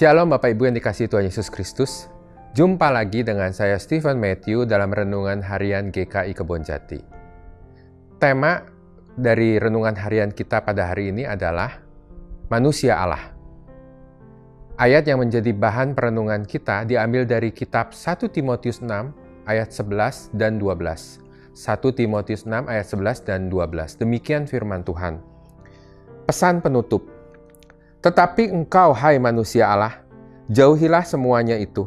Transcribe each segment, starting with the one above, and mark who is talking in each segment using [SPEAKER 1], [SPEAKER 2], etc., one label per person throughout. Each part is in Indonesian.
[SPEAKER 1] Shalom Bapak Ibu yang dikasihi Tuhan Yesus Kristus. Jumpa lagi dengan saya Stephen Matthew dalam Renungan Harian GKI Kebonjati. Tema dari Renungan Harian kita pada hari ini adalah Manusia Allah. Ayat yang menjadi bahan perenungan kita diambil dari kitab 1 Timotius 6 ayat 11 dan 12. 1 Timotius 6 ayat 11 dan 12. Demikian firman Tuhan. Pesan penutup. Tetapi engkau, hai manusia Allah, jauhilah semuanya itu.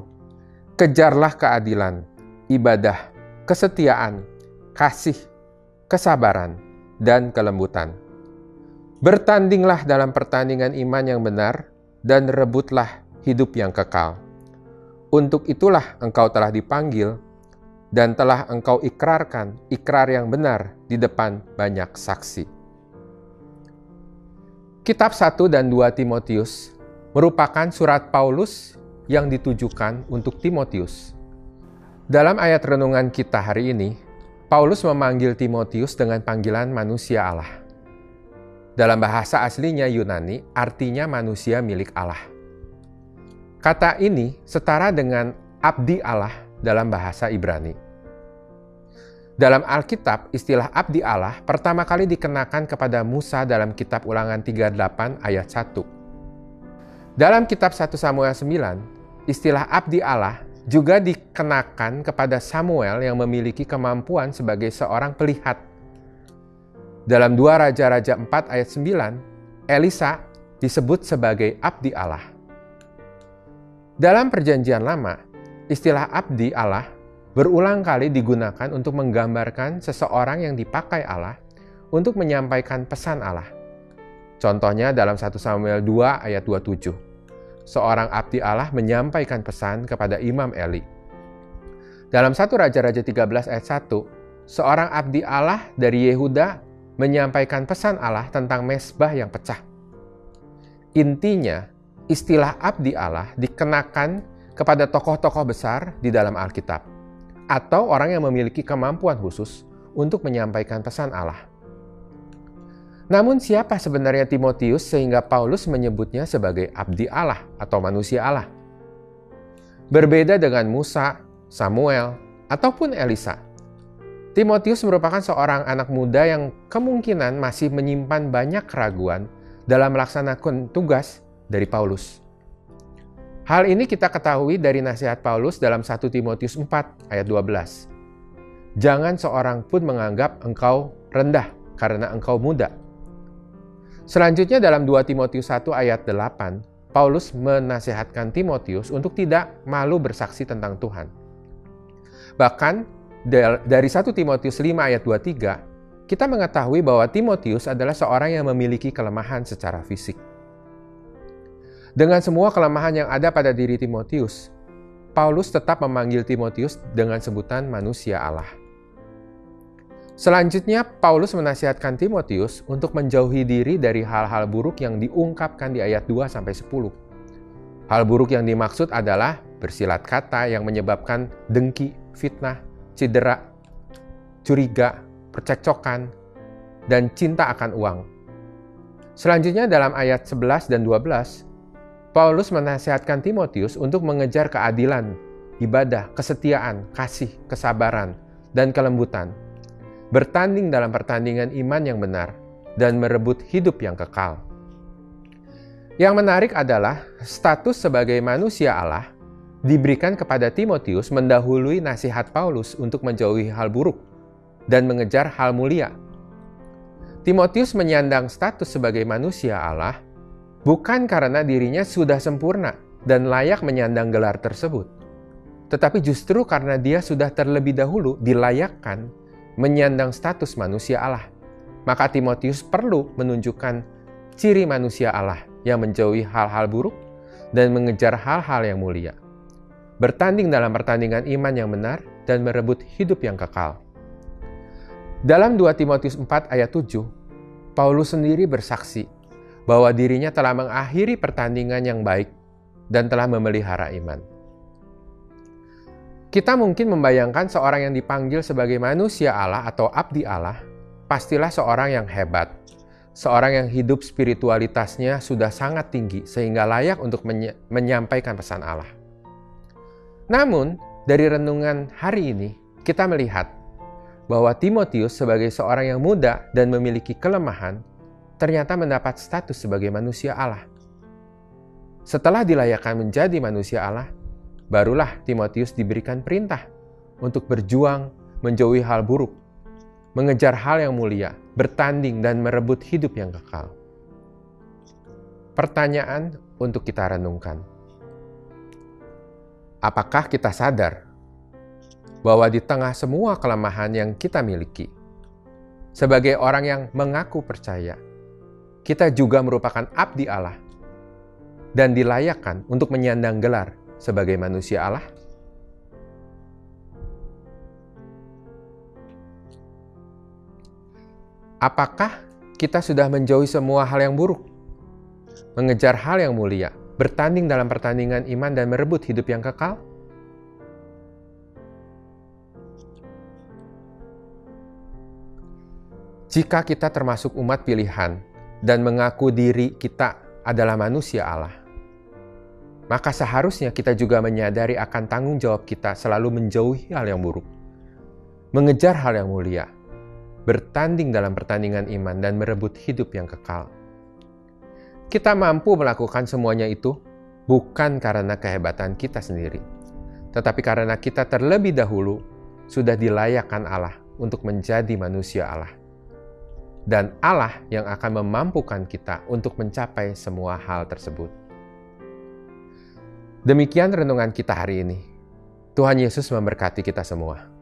[SPEAKER 1] Kejarlah keadilan, ibadah, kesetiaan, kasih, kesabaran, dan kelembutan. Bertandinglah dalam pertandingan iman yang benar, dan rebutlah hidup yang kekal. Untuk itulah engkau telah dipanggil, dan telah engkau ikrarkan ikrar yang benar di depan banyak saksi. Kitab 1 dan 2 Timotius merupakan surat Paulus yang ditujukan untuk Timotius. Dalam ayat renungan kita hari ini, Paulus memanggil Timotius dengan panggilan manusia Allah. Dalam bahasa aslinya Yunani, artinya manusia milik Allah. Kata ini setara dengan abdi Allah dalam bahasa Ibrani. Dalam Alkitab, istilah abdi Allah pertama kali dikenakan kepada Musa dalam kitab Ulangan 38 ayat 1. Dalam kitab 1 Samuel 9, istilah abdi Allah juga dikenakan kepada Samuel yang memiliki kemampuan sebagai seorang pelihat. Dalam 2 Raja-Raja 4 ayat 9, Elisa disebut sebagai abdi Allah. Dalam Perjanjian Lama, istilah abdi Allah berulang kali digunakan untuk menggambarkan seseorang yang dipakai Allah untuk menyampaikan pesan Allah. Contohnya dalam 1 Samuel 2 ayat 27. Seorang abdi Allah menyampaikan pesan kepada Imam Eli. Dalam 1 Raja-Raja 13 ayat 1, seorang abdi Allah dari Yehuda menyampaikan pesan Allah tentang mezbah yang pecah. Intinya, istilah abdi Allah dikenakan kepada tokoh-tokoh besar di dalam Alkitab, atau orang yang memiliki kemampuan khusus untuk menyampaikan pesan Allah. Namun siapa sebenarnya Timotius sehingga Paulus menyebutnya sebagai abdi Allah atau manusia Allah? Berbeda dengan Musa, Samuel, ataupun Elisa, Timotius merupakan seorang anak muda yang kemungkinan masih menyimpan banyak keraguan dalam melaksanakan tugas dari Paulus. Hal ini kita ketahui dari nasihat Paulus dalam 1 Timotius 4 ayat 12. Jangan seorang pun menganggap engkau rendah karena engkau muda. Selanjutnya dalam 2 Timotius 1 ayat 8, Paulus menasihatkan Timotius untuk tidak malu bersaksi tentang Tuhan. Bahkan dari 1 Timotius 5 ayat 23, kita mengetahui bahwa Timotius adalah seorang yang memiliki kelemahan secara fisik. Dengan semua kelemahan yang ada pada diri Timotius, Paulus tetap memanggil Timotius dengan sebutan manusia Allah. Selanjutnya, Paulus menasihatkan Timotius untuk menjauhi diri dari hal-hal buruk yang diungkapkan di ayat 2-10. Hal buruk yang dimaksud adalah bersilat kata yang menyebabkan dengki, fitnah, cedera, curiga, percekcokan, dan cinta akan uang. Selanjutnya dalam ayat 11 dan 12, Paulus menasihatkan Timotius untuk mengejar keadilan, ibadah, kesetiaan, kasih, kesabaran, dan kelembutan. Bertanding dalam pertandingan iman yang benar, dan merebut hidup yang kekal. Yang menarik adalah status sebagai manusia Allah diberikan kepada Timotius mendahului nasihat Paulus untuk menjauhi hal buruk dan mengejar hal mulia. Timotius menyandang status sebagai manusia Allah bukan karena dirinya sudah sempurna dan layak menyandang gelar tersebut, tetapi justru karena dia sudah terlebih dahulu dilayakkan menyandang status manusia Allah. Maka Timotius perlu menunjukkan ciri manusia Allah yang menjauhi hal-hal buruk dan mengejar hal-hal yang mulia. Bertanding dalam pertandingan iman yang benar dan merebut hidup yang kekal. Dalam 2 Timotius 4 ayat 7, Paulus sendiri bersaksi bahwa dirinya telah mengakhiri pertandingan yang baik dan telah memelihara iman. Kita mungkin membayangkan seorang yang dipanggil sebagai manusia Allah atau abdi Allah, pastilah seorang yang hebat, seorang yang hidup spiritualitasnya sudah sangat tinggi sehingga layak untuk menyampaikan pesan Allah. Namun, dari renungan hari ini, kita melihat bahwa Timotius sebagai seorang yang muda dan memiliki kelemahan, ternyata mendapat status sebagai manusia Allah. Setelah dilayakkan menjadi manusia Allah, barulah Timotius diberikan perintah untuk berjuang menjauhi hal buruk, mengejar hal yang mulia, bertanding dan merebut hidup yang kekal. Pertanyaan untuk kita renungkan. Apakah kita sadar bahwa di tengah semua kelemahan yang kita miliki, sebagai orang yang mengaku percaya, kita juga merupakan abdi Allah dan dilayakkan untuk menyandang gelar sebagai manusia Allah? Apakah kita sudah menjauhi semua hal yang buruk, mengejar hal yang mulia, bertanding dalam pertandingan iman dan merebut hidup yang kekal? Jika kita termasuk umat pilihan dan mengaku diri kita adalah manusia Allah, maka seharusnya kita juga menyadari akan tanggung jawab kita selalu menjauhi hal yang buruk, mengejar hal yang mulia, bertanding dalam pertandingan iman dan merebut hidup yang kekal. Kita mampu melakukan semuanya itu bukan karena kehebatan kita sendiri, tetapi karena kita terlebih dahulu sudah dilayakkan Allah untuk menjadi manusia Allah. Dan Allah yang akan memampukan kita untuk mencapai semua hal tersebut. Demikian renungan kita hari ini. Tuhan Yesus memberkati kita semua.